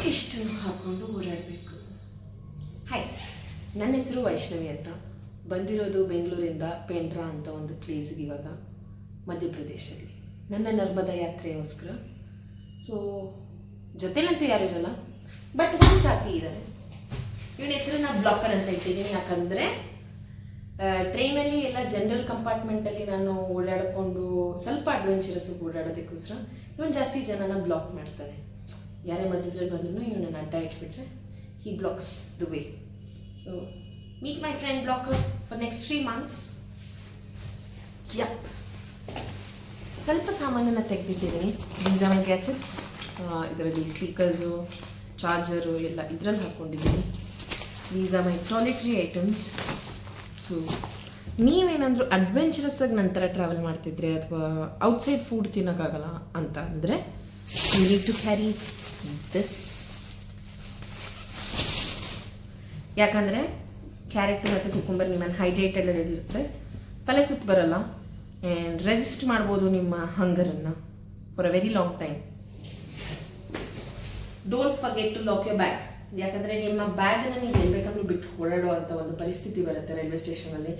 ಇಷ್ಟನ್ನು ಹಾಕ್ಕೊಂಡು ಓಡಾಡಬೇಕು. ಹಾಯ್, ನನ್ನ ಹೆಸರು ವೈಷ್ಣವಿ ಅಂತ. ಬಂದಿರೋದು ಬೆಂಗಳೂರಿಂದ ಪೇಂಡ್ರಾ ಅಂತ ಒಂದು ಪ್ಲೇಸ್ಗೆ, ಇವಾಗ ಮಧ್ಯಪ್ರದೇಶಲ್ಲಿ ನನ್ನ ನರ್ಮದಾ ಯಾತ್ರೆಗೋಸ್ಕರ. ಸೊ ಜೊತೆಲಂತೂ ಯಾರು ಇರಲ್ಲ, ಬಟ್ ಒಂದು ಸಾಥಿ ಇದ್ದಾನೆ. ಇವನ ಹೆಸರನ್ನ ಬ್ಲಾಕರ್ ಅಂತ ಇಟ್ಟಿದ್ದೀನಿ. ಯಾಕಂದರೆ ಟ್ರೈನಲ್ಲಿ ಎಲ್ಲ ಜನರಲ್ ಕಂಪಾರ್ಟ್ಮೆಂಟಲ್ಲಿ ನಾನು ಓಡಾಡಿಕೊಂಡು ಸ್ವಲ್ಪ ಅಡ್ವೆಂಚರಸ್ ಓಡಾಡೋದಕ್ಕೋಸ್ಕರ ಇವನು ಜಾಸ್ತಿ ಜನನ ಬ್ಲಾಕ್ ಮಾಡ್ತಾನೆ. ಯಾರೇ ಮಧ್ಯದಲ್ಲಿ ಬಂದ್ರೂ ಇವನನ್ನು ಅಡ್ಡ ಇಟ್ಬಿಟ್ರೆ he blocks the way. So meet my friend blocker for next 3 months. Yup, ಸ್ವಲ್ಪ ಸಾಮಾನನ್ನು ತೆಗೆದಿಟ್ಟಿದ್ದೀನಿ. These are my gadgets. ಇದರಲ್ಲಿ ಸ್ಪೀಕರ್ಸು, ಚಾರ್ಜರು ಎಲ್ಲ ಇದರಲ್ಲಿ ಹಾಕ್ಕೊಂಡಿದ್ದೀನಿ. These are my toiletry items. So ನೀವೇನಾದರೂ ಅಡ್ವೆಂಚರಸ್ ಆಗಿ ನಂತರ ಟ್ರಾವೆಲ್ ಮಾಡ್ತಿದ್ರೆ ಅಥವಾ ಔಟ್ಸೈಡ್ ಫುಡ್ ತಿನ್ನೋಕ್ಕಾಗಲ್ಲ ಅಂತ ಅಂದರೆ you need to carry this. ಯಾಕಂದರೆ ಕ್ಯಾರೆಟ್ ಮತ್ತು ಕುಕುಂಬರ್ ನಿಮ್ಮನ್ನು ಹೈಡ್ರೇಟೆಡ್ ಇರುತ್ತೆ, ತಲೆ ಸುತ್ತ ಬರಲ್ಲ, ಆ್ಯಂಡ್ ರೆಸಿಸ್ಟ್ ಮಾಡ್ಬೋದು ನಿಮ್ಮ ಹಂಗರನ್ನು for a very long time. Don't forget to lock your bag. ಯಾಕಂದರೆ ನಿಮ್ಮ ಬ್ಯಾಗನ್ನು ನೀವು ಎಲ್ಲಿ ಬೇಕಂದ್ರೂ ಬಿಟ್ಟು ಓಡಾಡೋ ಅಂಥ ಒಂದು ಪರಿಸ್ಥಿತಿ ಬರುತ್ತೆ ರೈಲ್ವೆ ಸ್ಟೇಷನಲ್ಲಿ.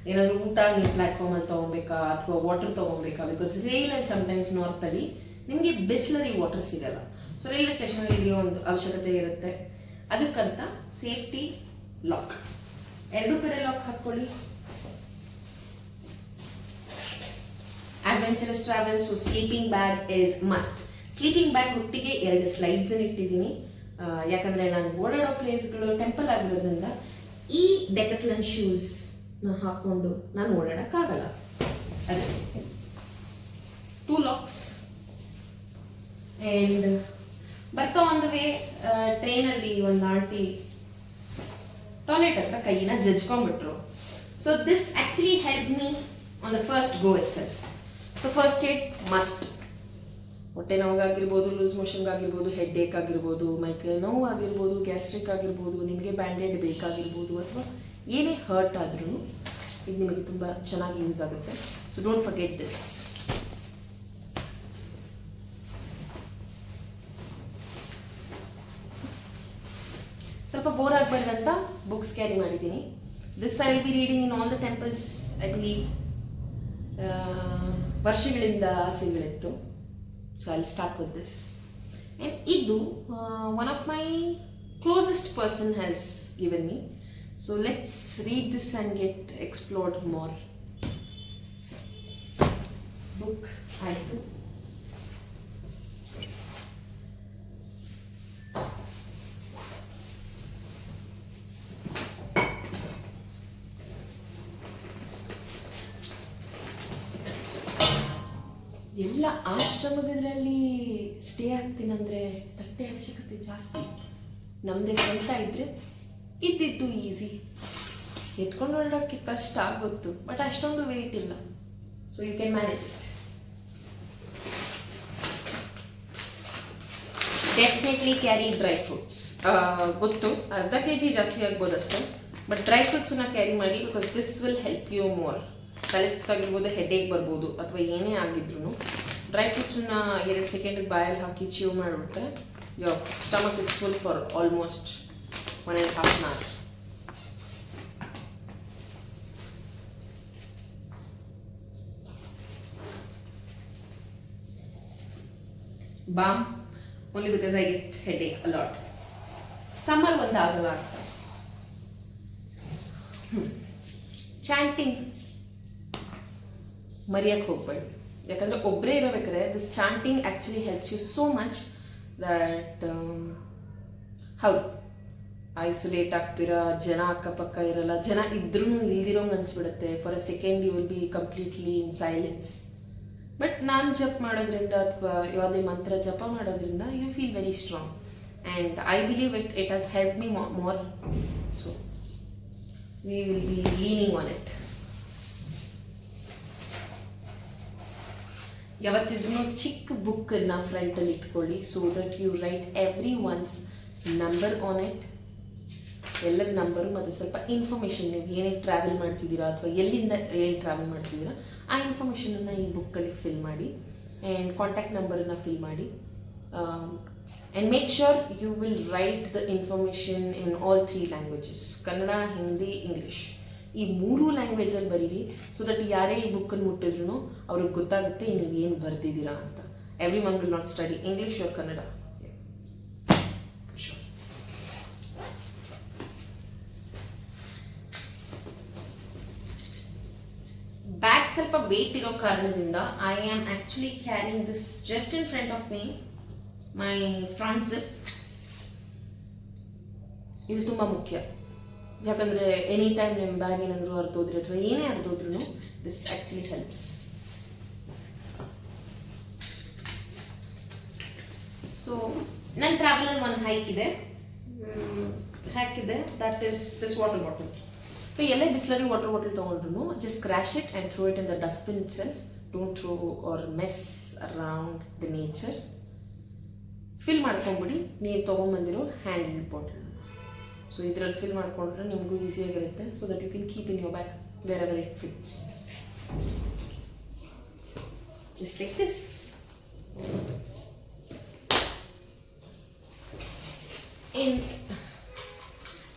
ಏನಾದರೂ ಊಟ ನೀವು ಪ್ಲ್ಯಾಟ್ಫಾರ್ಮಲ್ಲಿ ತೊಗೊಬೇಕಾ ಅಥವಾ ವಾಟರ್ ತೊಗೊಬೇಕಾ? ಬಿಕಾಸ್ ರೈಲಲ್ಲಿ ಸಮ್ಟೈಮ್ಸ್ ನಾರ್ತಲ್ಲಿ ನಿಮಗೆ ಬಿಸ್ಲರಿ ವಾಟರ್ ಸಿಗಲ್ಲ. ಸೊ ರೈಲ್ವೆ ಸ್ಟೇಷನಲ್ಲಿ ಹಿಡಿಯೋ ಒಂದು ಅವಶ್ಯಕತೆ ಇರುತ್ತೆ. ಅದಕ್ಕಂತ ಸೇಫ್ಟಿ ಲಾಕ್, ಎರಡೂ ಕಡೆ ಲಾಕ್ ಹಾಕ್ಕೊಳ್ಳಿ. Adventurous travel, so sleeping bag is must. Sleeping bag ಒಟ್ಟಿಗೆ 2 ಸ್ಲೈಡ್ಸನ್ನು ಇಟ್ಟಿದ್ದೀನಿ. ಯಾಕಂದರೆ ನಾನು ಓಡಾಡೋ ಪ್ಲೇಸ್ಗಳು ಟೆಂಪಲ್ ಆಗಿರೋದ್ರಿಂದ ಈ ಡೆಕತ್ಲನ್ ಶೂಸ್ನ ಹಾಕ್ಕೊಂಡು ನಾನು ಓಡಾಡೋಕ್ಕಾಗಲ್ಲ. ಅದೇ 2 ಲಾಕ್ಸ್. ಆ್ಯಂಡ್ ಬರ್ತಾ ಒಂದು ವೇ ಟ್ರೈನಲ್ಲಿ ಒಂದು ಆಂಟಿ ಟಾಯ್ಲೆಟ್ ಹತ್ರ ಕೈಯಿನ ಜಜ್ಕೊಂಡ್ಬಿಟ್ರು. So this actually help me on the first go itself. So first aid must. ಹೊಟ್ಟೆ ನೋವಾಗಿರ್ಬೋದು, ಲೂಸ್ ಮೋಷನ್ಗಾಗಿರ್ಬೋದು, ಹೆಡ್ ಏಕ್ ಆಗಿರ್ಬೋದು, ಮೈಕೈ ನೋವು ಆಗಿರ್ಬೋದು, ಗ್ಯಾಸ್ಟ್ರಿಕ್ ಆಗಿರ್ಬೋದು, ನಿಮಗೆ ಬ್ಯಾಂಡೇಡ್ ಬೇಕಾಗಿರ್ಬೋದು, ಅಥವಾ ಏನೇ ಹರ್ಟ್ ಆದ್ರೂ ಇದು ನಿಮಗೆ ತುಂಬ ಚೆನ್ನಾಗಿ ಯೂಸ್ ಆಗುತ್ತೆ. So don't forget this. ಸ್ವಲ್ಪ ಬೋರ್ ಆಗಬಾರ್ದಂತ ಬುಕ್ಸ್ ಕ್ಯಾರಿ ಮಾಡಿದ್ದೀನಿ. This I will be reading in all the temples. I believe ವರ್ಷಗಳಿಂದ ಆಸೆಗಳಿತ್ತು. So I'll start with this. And Idu, one of my closest person has given me. So let's read this and get explored more. Book Aitu. ಎಲ್ಲ ಆಶ್ರಮದಲ್ಲಿ stay ಆಗ್ತೀನಂದರೆ ತಟ್ಟೆ ಅವಶ್ಯಕತೆ ಜಾಸ್ತಿ. ನಮ್ಮದೇ ಸ್ವಂತ ಇದ್ದರೆ ಇದ್ದಿದ್ದು ಈಸಿ. ಎತ್ಕೊಂಡು ಹೊರಡೋಕ್ಕೆ ಕಷ್ಟ ಗೊತ್ತು, ಬಟ್ ಅಷ್ಟೊಂದು ವೆಯ್ಟ್ ಇಲ್ಲ. So you can manage it. Definitely carry dry fruits. ಗೊತ್ತು ಅರ್ಧ kg ಜಾಸ್ತಿ ಆಗ್ಬೋದು ಅಷ್ಟೇ, ಬಟ್ ಡ್ರೈ ಫ್ರೂಟ್ಸನ್ನ ಕ್ಯಾರಿ ಮಾಡಿ. Because this will help you more. ತಲೆ ಸುತ್ತಾಗಿರ್ಬೋದು, ಹೆಡೇಕ್ ಬರ್ಬೋದು, ಅಥವಾ ಏನೇ ಆಗಿದ್ರು ಡ್ರೈ ಫ್ರೂಟ್ಸನ್ನ 2 ಸೆಕೆಂಡಿಗೆ ಬಾಯಲ್ಲಿ ಹಾಕಿ ಚೀವ್ ಮಾಡಿಬಿಟ್ರೆ your stomach is full for almost 1.5 hours. Balm, only because I get headache a lot. Summer ಒಂದು ಆಗಲ್ಲ ಅಂತ. ಚಾಂಟಿಂಗ್ ಮರೆಯಕ್ಕೆ ಹೋಗ್ಬೇಡಿ. ಯಾಕಂದರೆ ಒಬ್ಬರೇ ಇರಬೇಕಾದ್ರೆ this chanting actually helps you so much that ಹೌದು ಐಸೋಲೇಟ್ ಆಗ್ತೀರಾ, ಜನ ಅಕ್ಕಪಕ್ಕ ಇರಲ್ಲ. ಜನ ಇದ್ರೂ ಇಲ್ದಿರೋಂಗೆ ಅನಿಸ್ಬಿಡುತ್ತೆ. For a second you will be completely in silence. But ನಾನು ಜಪ್ ಮಾಡೋದ್ರಿಂದ ಅಥವಾ ಯಾವುದೇ ಮಂತ್ರ ಜಪ ಮಾಡೋದ್ರಿಂದ you feel very strong. And I believe it has help me more. So we will be leaning on it. ಯಾವತ್ತಿದ್ರೂ ಚಿಕ್ಕ ಬುಕ್ಕನ್ನು ಫ್ರಂಟಲ್ಲಿ ಇಟ್ಕೊಳ್ಳಿ. So that you write every once number on it. ಎಲ್ಲರ ನಂಬರು ಮತ್ತು ಸ್ವಲ್ಪ ಇನ್ಫಾರ್ಮೇಷನ್, ನೀವು ಏನೇನು ಟ್ರಾವೆಲ್ ಮಾಡ್ತಿದ್ದೀರಾ ಅಥವಾ ಎಲ್ಲಿಂದ ಏನು ಟ್ರಾವೆಲ್ ಮಾಡ್ತಿದ್ದೀರಾ ಆ ಇನ್ಫಾರ್ಮೇಷನನ್ನು ಈ ಬುಕ್ಕಲ್ಲಿ ಫಿಲ್ ಮಾಡಿ. ಆ್ಯಂಡ್ ಕಾಂಟ್ಯಾಕ್ಟ್ ನಂಬರನ್ನು ಫಿಲ್ ಮಾಡಿ. And make sure you will write the information in all 3 languages, Kannada, Hindi, English. ಈ 3 ಲ್ಯಾಂಗ್ವೇಜಲ್ಲಿ ಬರೀರಿ, ಸೊ ದಟ್ ಯಾರೇ ಈ ಬುಕ್ಕನ್ನು ಮುಟ್ಟಿದ್ರು ಅವ್ರಿಗೆ ಗೊತ್ತಾಗುತ್ತೆ ನೀವು ಏನು ಬರೆದಿದ್ದೀರಾ ಅಂತ. Everyone will not study English or Kannada. Bag ಸ್ವಲ್ಪ ವೇಟ್ ಇರೋ ಕಾರಣದಿಂದ I am actually carrying this just in front of me, my front zip. ಇದು ತುಂಬ ಮುಖ್ಯ, ಯಾಕಂದರೆ ಎನಿ ಟೈಮ್ ನಿಮ್ಮ ಬ್ಯಾಗ್ ಏನಾದರೂ ಅರ್ಧೋದ್ರೆ ಅಥವಾ ಏನೇ ಅರ್ಧೋದ್ರೂ ದಿಸ್ ಆ್ಯಕ್ಚುಲಿ ಹೆಲ್ಪ್ಸ್. ಸೊ ನನ್ನ ಟ್ರಾವೆಲಲ್ಲಿ ಒಂದು ಹೈಕ್ ಇದೆ, that is this water bottle. So ಎಲ್ಲೇ ಬಿಸ್ಲರಿ ವಾಟರ್ ಬಾಟಲ್ ತೊಗೊಂಡ್ರು just crash it and throw it in the dustbin itself. Don't throw or mess around the nature. Fill ಮಾಡ್ಕೊಂಬಿಡಿ ನೀವು ತೊಗೊಂಬಂದಿರೋ hand bottle. So ಇದರಲ್ಲಿ fill ಮಾಡ್ಕೊಂಡ್ರೆ ನಿಮಗೂ ಈಸಿಯಾಗಿರುತ್ತೆ, so that you can keep in your bag wherever it fits. Just like this. And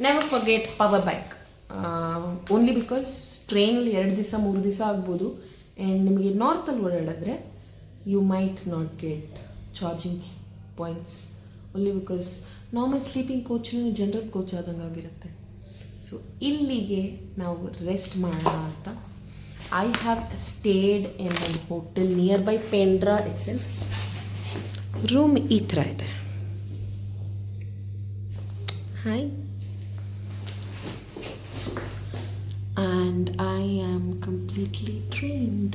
never forget power bank. Only because ಟ್ರೈನಲ್ಲಿ 2 ದಿವಸ 3 ದಿವಸ ಆಗ್ಬೋದು, ಆ್ಯಂಡ್ ನಿಮಗೆ ನಾರ್ತಲ್ಲಿ ಓಡಾಡಿದ್ರೆ you might not get charging points. Only because normal sleeping ಕೋಚ್ನೂ general coach ಆದಂಗೆ ಆಗಿರುತ್ತೆ. ಸೊ ಇಲ್ಲಿಗೆ ನಾವು ರೆಸ್ಟ್ ಮಾಡೋಣ ಅಂತ I have stayed in one hotel nearby Pendra itself. Room ಈ ಥರ ಇದೆ. Hi, and I am completely trained.